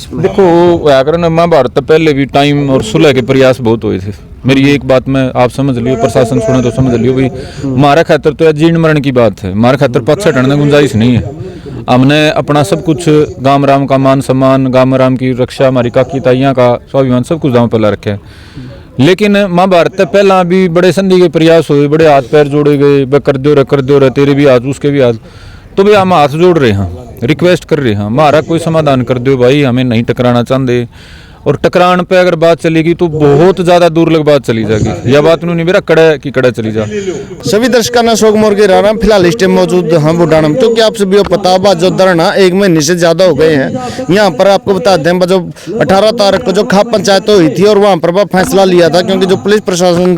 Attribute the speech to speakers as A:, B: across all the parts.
A: इसमें?
B: देखो व्याकरण महाभारत तो पहले भी टाइम और सुलह के प्रयास बहुत हुए थे। मेरी एक बात में आप समझ लियो, प्रशासन सुने तो समझ लियो भाई, हमारा खातर तो जीर्ण मरण की बात है, हमारे खातर पक्ष हटने की गुंजाइश नहीं है। हमने अपना सब कुछ, गाम राम का मान सम्मान, गाम राम की रक्षा, हमारी काकी ताइयां का स्वाभिमान सब कुछ दांव पर ला रखा है। लेकिन महाभारत से पहला भी बड़े संधि के प्रयास हुए, बड़े हाथ पैर जोड़े गए, वे कर दो रे तेरे भी हाथ उसके भी हाथ। तो भी हम हाथ जोड़ रहे हैं, रिक्वेस्ट कर रहे हैं, हमारा कोई समाधान कर दो भाई, हमें नहीं टकराना चाहते। और टकरान पे अगर बात चलेगी तो बहुत ज्यादा दूर लग बात चली जाएगी। यह बात नहीं मेरा कड़े की कड़े चली जा।
A: सभी दर्शकों ने शोक मोर के राणा फिलहाल इस टाइम मौजूद हम बुढ़ानम, क्योंकि आप सभी को पता बा जो धरना 1 महीने से ज्यादा हो गए हैं। यहाँ पर आपको बता दें जो 18 तारीख को जो खाप पंचायत हुई थी और वहाँ पर फैसला लिया था, क्योंकि जो पुलिस प्रशासन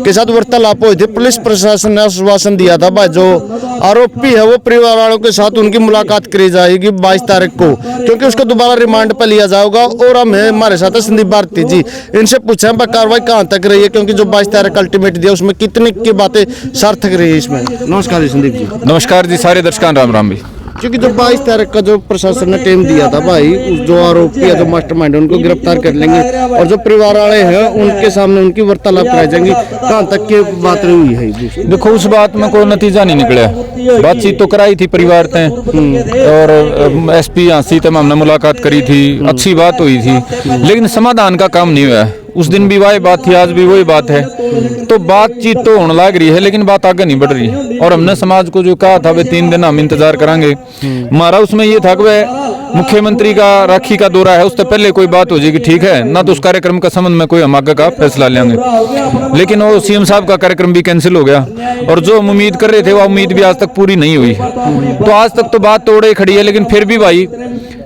A: के साथ वार्तालाप हुई थी, पुलिस प्रशासन ने आश्वासन दिया था भाई जो आरोपी है वो परिवार वालों के साथ उनकी मुलाकात करी जाएगी 22 तारीख को, क्योंकि उसको दोबारा रिमांड पर लिया जाएगा। और हमें हमारे साथ संदीप भारती जी, इनसे पूछे कार्रवाई कहाँ तक रही है, क्योंकि जो 22 तारीख अल्टीमेट दिया उसमें कितनी की बातें सार्थक रही है इसमें। नमस्कार जी संदीप जी।
B: नमस्कार जी, सारे दर्शकों राम राम भी।
A: क्योंकि जो 22 तारीख का जो प्रशासन ने टाइम दिया था भाई, जो आरोपी है, जो मास्टरमाइंड है, उनको गिरफ्तार कर लेंगे और जो परिवार वाले हैं उनके सामने उनकी वार्तालाप कराई जाएंगी, कहाँ तक की बात हुई है?
B: देखो उस बात में कोई नतीजा नहीं निकला। बातचीत तो कराई थी परिवार ते और SP हाँसी तक हमने मुलाकात करी थी, अच्छी बात हुई थी, लेकिन समाधान का काम नहीं हुआ। उस दिन भी वही बात थी, आज भी वही बात है। तो बातचीत तो होने लग रही है लेकिन बात आगे नहीं बढ़ रही है। और हमने समाज को जो कहा था वे 3 दिन हम इंतजार करेंगे, हमारा उसमें ये था कि वह मुख्यमंत्री का राखी का दौरा है, उससे पहले कोई बात हो जाएगी ठीक है ना, तो उस कार्यक्रम का संबंध में कोई हम आगे का फैसला लेंगे। लेकिन वो CM साहब का कार्यक्रम भी कैंसिल हो गया और जो हम उम्मीद कर रहे थे वो उम्मीद भी आज तक पूरी नहीं हुई। तो आज तक तो बात तोड़े खड़ी है, लेकिन फिर भी भाई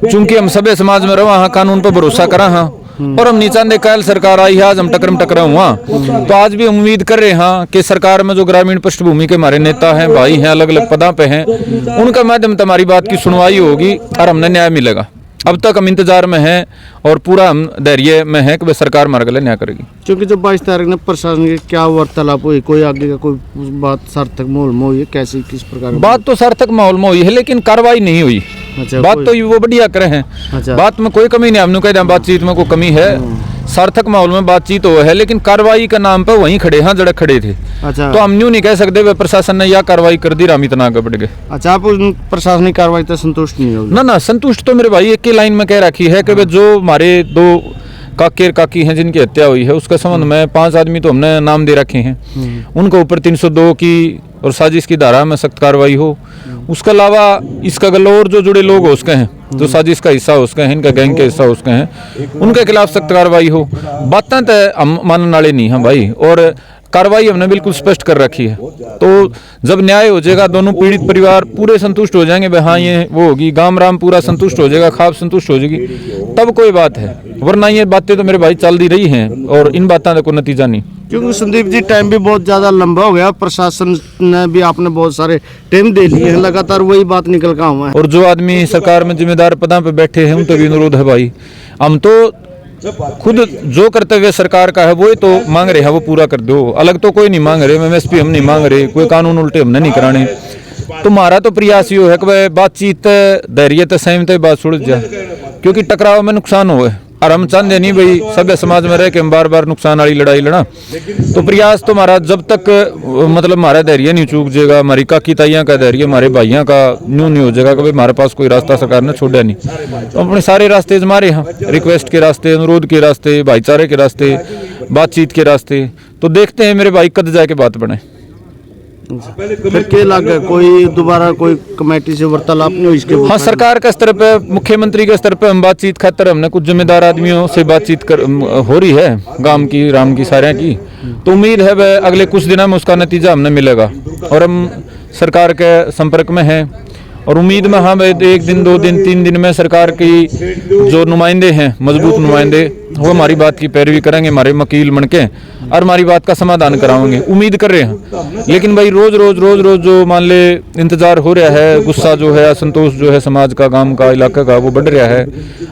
B: चूंकि हम सभ्य समाज में रहा, कानून पर भरोसा करा हाँ, और हम नीचा दे कल सरकार आई है, आज हम टकरा हुआ। तो आज भी उम्मीद कर रहे हैं कि सरकार में जो ग्रामीण पृष्ठभूमि के हमारे नेता हैं, भाई हैं, अलग अलग पदों पे हैं, उनका माध्यम से हमारी बात की सुनवाई होगी और हमने न्याय मिलेगा। अब तक हम इंतजार में हैं और पूरा हम धैर्य में है कि वह सरकार हमारे गले न्याय करेगी।
A: क्योंकि जो 22 तारीख ने प्रशासन की क्या वार्तालाप हुई, कोई आगे का कोई बात सार्थक माहौल में हुई है, कैसी किस प्रकार?
B: बात तो सार्थक माहौल में हुई है लेकिन कार्रवाई नहीं हुई।
A: अच्छा,
B: बात तो वो बढ़िया करे हैं। अच्छा। बात में कोई कमी नहीं, हमने कहा बातचीत में कोई कमी है, सार्थक माहौल में बातचीत हो है, लेकिन कार्रवाई का नाम पर वहीं खड़े हैं जड़े खड़े थे। अच्छा। तो हम यूं नहीं कह सकते वे प्रशासन ने यह कार्रवाई कर दी राम इतना आगे बढ़ गए।
A: अच्छा, आप उन प्रशासनिक कार्रवाई से संतुष्ट नहीं हो?
B: ना संतुष्ट तो मेरे भाई एक ही लाइन में कह रखी है कि वे जो हमारे 2 काके काकी हैं जिनकी हत्या हुई है उसके संबंध में 5 आदमी तो हमने नाम दे रखे हैं, उनको ऊपर 302 की और साजिश की धारा में सख्त कार्रवाई हो। उसके अलावा इसका गलोर जो जुड़े लोग हो उसके हैं, जो साजिश का हिस्सा हो उसके हैं, इनका गैंग के हिस्सा हो उसके हैं, उनके खिलाफ सख्त कार्रवाई हो। बातें तो हम मानने वाले नहीं हैं भाई, और कार्रवाई हमने बिल्कुल स्पष्ट कर रखी है। तो जब न्याय हो जाएगा, दोनों पीड़ित परिवार पूरे संतुष्ट हो जाएंगे, हाँ ये वो होगी, गाम राम पूरा संतुष्ट हो जाएगा, खाप संतुष्ट हो जाएगी, तब कोई बात है, वरना ये बातें तो मेरे भाई चल दी रही हैं और इन बातों का कोई नतीजा नहीं।
A: क्योंकि संदीप जी टाइम भी बहुत ज्यादा लंबा हो गया, प्रशासन ने भी आपने बहुत सारे टाइम दे लिए हैं, लगातार वही बात निकल का हुआ है।
B: और जो आदमी सरकार में जिम्मेदार पदों पे बैठे हैं उन तो भी अनुरोध है भाई, हम तो खुद जो कर्तव्य सरकार का है वो तो मांग रहे हैं, वो पूरा कर दो। अलग तो कोई नहीं मांग रहे, MSP हम नहीं मांग रहे, कोई कानून उल्टे हमने नहीं कराने। तो हमारा तो प्रयास ये है कि वह बातचीत धैर्य संयम बात सुलझ जाए, क्योंकि टकराव में नुकसान हो। और हम चाहते नहीं भाई सभ्य समाज में रह के हम बार नुकसान वाली लड़ाई लड़ा। तो प्रयास तो हमारा जब तक मतलब हमारा धैर्य नहीं चूक जाएगा, हमारी काकी ताइयां का धैर्य, हमारे भाइयों का न्यू नहीं हो जाएगा कि भाई हमारे पास कोई रास्ता सरकार ने छोड़ा नहीं, तो अपने सारे रास्ते हमारे यहाँ, रिक्वेस्ट के रास्ते, अनुरोध के रास्ते, भाईचारे के रास्ते, बातचीत के रास्ते। तो देखते हैं मेरे भाई कद जाके बात बने।
A: फिर क्या लगा कोई दोबारा कोई कमेटी से वार्तालाप नहीं हुई इसके?
B: हाँ, सरकार के स्तर पे, मुख्यमंत्री के स्तर पे हम बातचीत खातर हमने कुछ जिम्मेदार आदमियों से बातचीत हो रही है, गांव की राम की सारे की। तो उम्मीद है वह अगले कुछ दिनों में उसका नतीजा हमने मिलेगा और हम सरकार के संपर्क में हैं और उम्मीद में हम 1 दिन 2 दिन 3 दिन में सरकार की जो नुमाइंदे हैं, मजबूत नुमाइंदे, वो हमारी बात की पैरवी करेंगे, हमारे वकील बन के, और हमारी बात का समाधान कराएंगे, उम्मीद कर रहे हैं। लेकिन भाई रोज जो मान ले इंतजार हो रहा है, गुस्सा जो है, असंतोष जो है समाज का, गांव का, इलाके का, वो बढ़ रहा है।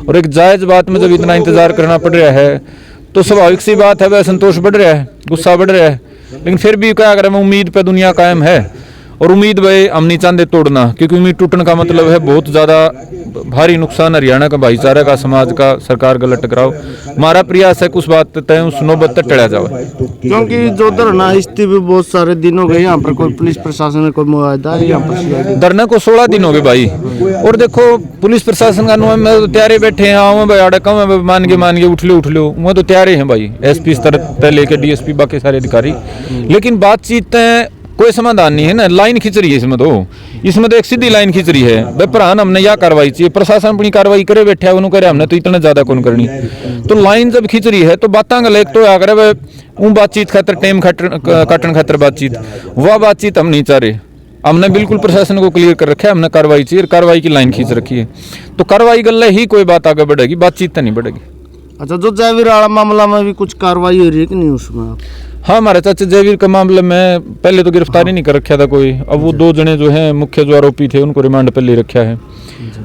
B: और एक जायज बात में जब इतना इंतजार करना पड़ रहा है तो स्वाभाविक सी बात है वह संतोष बढ़ रहा है, गुस्सा बढ़ रहा है। लेकिन फिर भी क्या अगर हमें उम्मीद पे दुनिया कायम है और उम्मीद भाई हम नहीं चाहते तोड़ना, क्योंकि उम्मीद टूटने का मतलब है बहुत ज़्यादा भारी नुकसान हरियाणा का भाईचारा का, समाज का, सरकार गलत टकराव। हमारा प्रयास है कुछ बात तय उस नौबत तक टला जाए,
A: क्योंकि जो धरना हिस्ट्री भी बहुत सारे दिन हो गए यहाँ पर, कोई पुलिस प्रशासन ने कोई मुआवजा यहाँ पर
B: धरने को 16 दिन हो गए भाई। और देखो पुलिस प्रशासन का अनुमान में तो तैयारे बैठे हैं, आओ भाई आड़े कम है, मान के उठ लो वो तो तैयारे हैं भाई, एसपी स्तर तक लेके डीएसपी बाकी सारे अधिकारी। लेकिन बातचीत कोई समाधान नहीं है ना, लाइन खींच रही है इसमें तो एक सीधी लाइन खींच रही है भाई, प्रधान हमने या कार्रवाई चाहिए, प्रशासन अपनी कार्रवाई करे बैठे है, उन्होंने करे हमने तो इतना ज्यादा कौन करनी। तो लाइन जब खींच रही है तो बातें गल एक तो आकर वो बातचीत खातर टाइम काटन खातर बातचीत, वह बातचीत हम नहीं चाह रहे। हमने बिल्कुल प्रशासन को क्लियर कर रखा है, हमने कार्रवाई चाहिए, कार्रवाई की लाइन खींच रखी है। तो कार्रवाई गल ही कोई बात आगे बढ़ेगी, बातचीत तो नहीं बढ़ेगी।
A: अच्छा, जो जयवीर वाला मामला में भी कुछ कार्रवाई हो रही है कि नहीं उसमें?
B: हाँ, हमारे चाचा जयवीर के मामले में पहले तो गिरफ्तारी नहीं कर रखा था कोई, अब वो 2 जने जो हैं मुख्य जो आरोपी थे उनको रिमांड पर ले रखा है।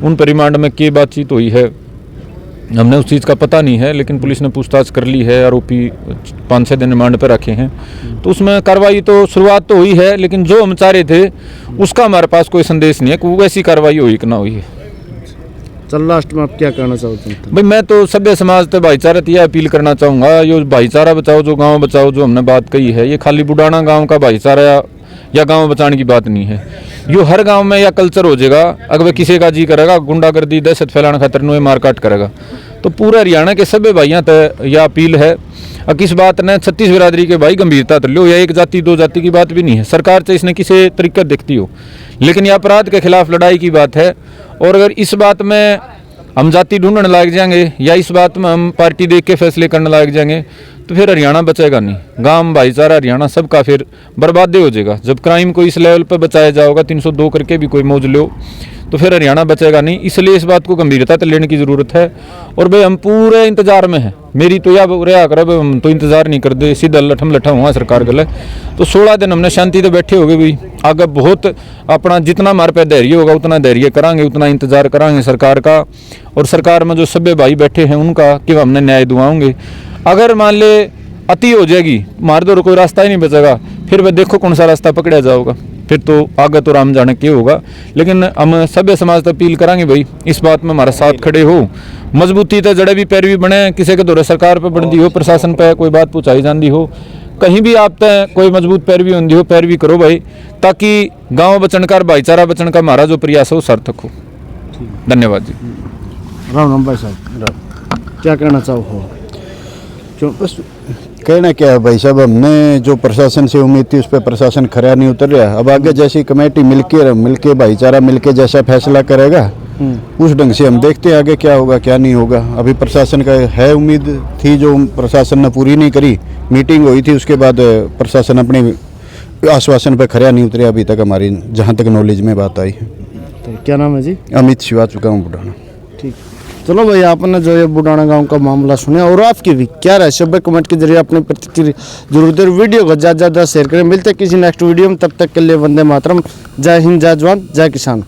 B: उन पर रिमांड में क्या बातचीत हुई है हमने उस चीज़ का पता नहीं है, लेकिन पुलिस ने पूछताछ कर ली है, आरोपी 5-6 दिन रिमांड पर रखे हैं। तो उसमें कार्रवाई तो शुरुआत तो हुई है, लेकिन जो हम चाह रहे थे उसका हमारे पास कोई संदेश नहीं है कि वो वैसी कार्रवाई हुई कि ना हुई है।
A: चल लास्ट में आप क्या कहना चाहते हैं?
B: भाई मैं तो सभ्य समाज से भाईचारा यह अपील करना चाहूँगा, ये भाईचारा बचाओ, जो गांव बचाओ जो हमने बात कही है, ये खाली बुडाना गांव का भाईचारा या गांव बचाने की बात नहीं है। यो हर गांव में या कल्चर हो जाएगा, अगर किसी का जी करेगा गुंडागर्दी दहशत फैलाने खातर नुए मारकाट करेगा, तो पूरा हरियाणा के सभ्य भाइयों तक यह अपील है। और किस बात ने 36 बिरादरी के भाई गंभीरता तो लो, या एक जाति 2 जाति की बात भी नहीं है, सरकार से इसने किसी तरीका दिखती हो, लेकिन यह अपराध के खिलाफ लड़ाई की बात है। और अगर इस बात में हम जाति ढूंढने लग जाएंगे या इस बात में हम पार्टी देख के फैसले करने लग जाएंगे, तो फिर हरियाणा बचेगा नहीं, गांव भाईचारा हरियाणा सबका फिर बर्बादी हो जाएगा। जब क्राइम को इस लेवल पर बचाया जाएगा, 302 करके भी कोई मौज लो, तो फिर हरियाणा बचेगा नहीं। इसलिए इस बात को गंभीरता से लेने की ज़रूरत है। और भाई हम पूरे इंतजार में हैं, मेरी तो यह रहा कर हम तो इंतजार नहीं कर दे, सीधा लठम लठा हुआ सरकार गले। तो 16 दिन हमने शांति से बैठे हो गए भाई, आगे बहुत अपना जितना हमारे पे धैर्य होगा उतना धैर्य करांगे, उतना इंतजार करांगे सरकार का, और सरकार में जो सभ्य भाई बैठे हैं उनका कि हमने न्याय दिलाएंगे। अगर मान ले अति हो जाएगी, मार दो, कोई रास्ता ही नहीं बचेगा, फिर वह देखो कौन सा रास्ता पकड़ा जाओगा, फिर तो आगे तो राम जाने के होगा। लेकिन हम सभ्य समाज से अपील करांगे भाई, इस बात में हमारा साथ खड़े हो, मजबूती से जड़े भी पैरवी बने, किसी के दौरे सरकार पर बनती हो, प्रशासन पर कोई बात पूछाई जाती हो, कहीं भी आप तय कोई मजबूत पैरवी होती हो, पैरवी करो भाई, ताकि गाँव बचन का, भाईचारा बचन का हमारा जो प्रयास है वो सार्थक हो। धन्यवाद जी।
A: राम राम भाई साहब, क्या कहना चाहो? क्यों
C: बस कहना क्या है भाई साहब, हमने जो प्रशासन से उम्मीद थी उस पर प्रशासन खरा नहीं उतर रहा। अब आगे जैसी कमेटी मिलके भाईचारा मिलके जैसा फैसला करेगा उस ढंग से हम देखते हैं आगे क्या होगा क्या नहीं होगा। अभी प्रशासन का है उम्मीद थी जो प्रशासन ने पूरी नहीं करी, मीटिंग हुई थी उसके बाद प्रशासन अपने आश्वासन पर खरा नहीं उतरे अभी तक, हमारी जहाँ तक नॉलेज में बात आई है।
A: तो क्या नाम है जी?
C: अमित शिवा चुका हूँ बुढ़ाना।
A: ठीक, चलो भाई आपने जो ये बुडाना गांव का मामला सुना, और आपकी भी क्या राय है कमेंट के जरिए अपनी प्रतिक्रिया जरूर दें, वीडियो को ज़्यादा से ज़्यादा शेयर करें। मिलते हैं किसी नेक्स्ट वीडियो में, तब तक के लिए वंदे मातरम, जय हिंद, जय जवान, जय किसान।